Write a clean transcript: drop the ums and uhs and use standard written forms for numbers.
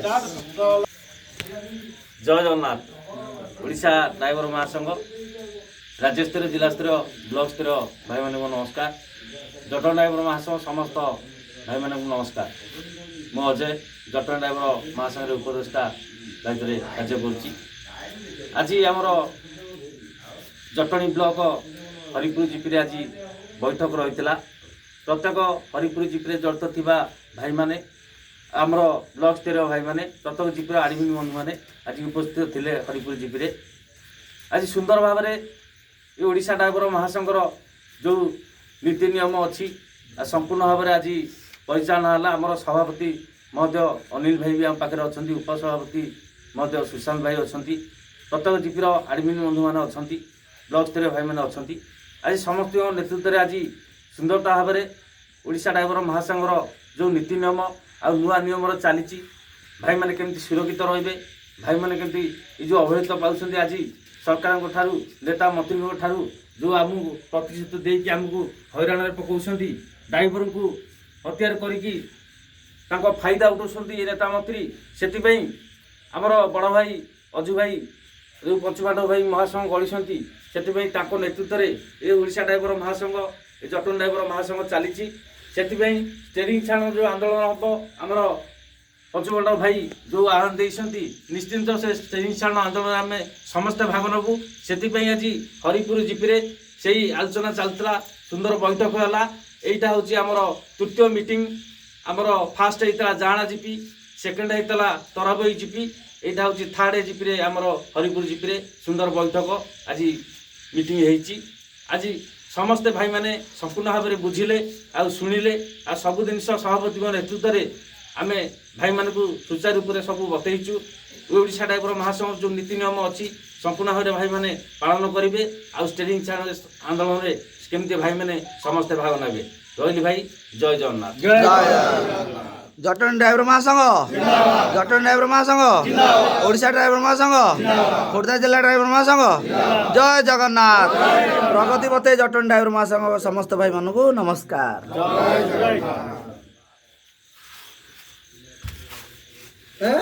जय जगन्नाथ। ओडिशा ड्राइवर महासंघ राज्य स्तर जिला स्तर ब्लॉक स्तर भाई मान को नमस्कार। जटन ड्राइवर महासंघ समस्त भाई मान को नमस्कार। मु अजय जटन ड्राइवर महासंघ उपदेष्टा दायित्व कार्य कर। आज आमर जटणी ब्लॉक हरिपुर जीपी आज बैठक रही। प्रत्येक हरिपुर जीपी जड़ित थी भाई माने आमर ब्लॉक स्तर भाई माने प्रत्येक जीपी आडमिन बंधु मैंने आज उपस्थित थे हरिपुर जीपी। आज सुंदर भाव में ओडिशा ड्राइवर महासंघर जो नीति नियम अच्छी संपूर्ण भाव में आज परिचालना है। आमर सभापति महोदय अनिल भाई भी आम पाखे अच्छा, उपसभापति महोदय सुशांत भाई अच्छा, प्रत्येक जीपीर आडमिन बंधु मैंने अच्छा, ब्लॉक स्तर भाई मैंने अच्छा। आज समस्त नेतृत्व में आज सुंदरता भाव में ओडिशा ड्राइवर महासंघर जो नीति नियम आ नुआ नियम चली भाई मैंने केमती सुरक्षित रे, भाई मैंने केमती जो अवहेलित पाँच आज सरकार ठारू नेता मंत्री ठारू जो आमको प्रतिश्रुति देकी आमको हैरान पकाउं ड्राइवर को हत्यार करी फायदा उठाऊँ नेता मंत्री। से आमर बड़ भाई अजु भाई जो पंचमाठ भाई महासंघ गढ़ी से नेतृत्व में ये ओडिशा ड्राइवर महासंघ जटन ड्राइवर महासंघ चली। स्टेरिंग छाण जो आंदोलन हम आमर पंचमाठ भाई जो आह्वान देते निश्चिंत से स्टेरिंग छाण आंदोलन आम समस्ते भाग नबू। से आज हरिपुर जीपी से आलोचना चलता सुंदर बैठक है। यहाँ हूँ आमर तृतीय मीटिंग आमर फास्ट होता जाना जीपी, सेकेंड होता तराबई जीपी, यहाँ हूँ थर्ड जीपी आमर हरिपुर जीपी सुंदर बैठक आज मीटिंग होती। आज समस्ते भाई माने संपूर्ण भाव में बुझिले आ शुणिले आ सबु जिन सभापति नेतृत्व में आम भाई मान को सुचारू रूप से सब बतईचु। ओडिशा ड्राइवर महासंघ जो नीति नियम अच्छी संपूर्ण भाव में भाई मैंने पालन करेंगे। आ स्टेरिंग छाण आंदोलन में केमती भाई मैंने समस्ते भाग नेबे। रही भाई जय जगन्नाथ। जटन ड्राइवर महासंघ, जटन ड्राइवर महासंघ, ओडिशा ड्राइवर महासंघ, खोर्धा जिला ड्राइवर महासंघ, जय जगन्नाथ। प्रगति पथे जटन ड्राइवर महासंघ समस्त भाई मानू नमस्कार।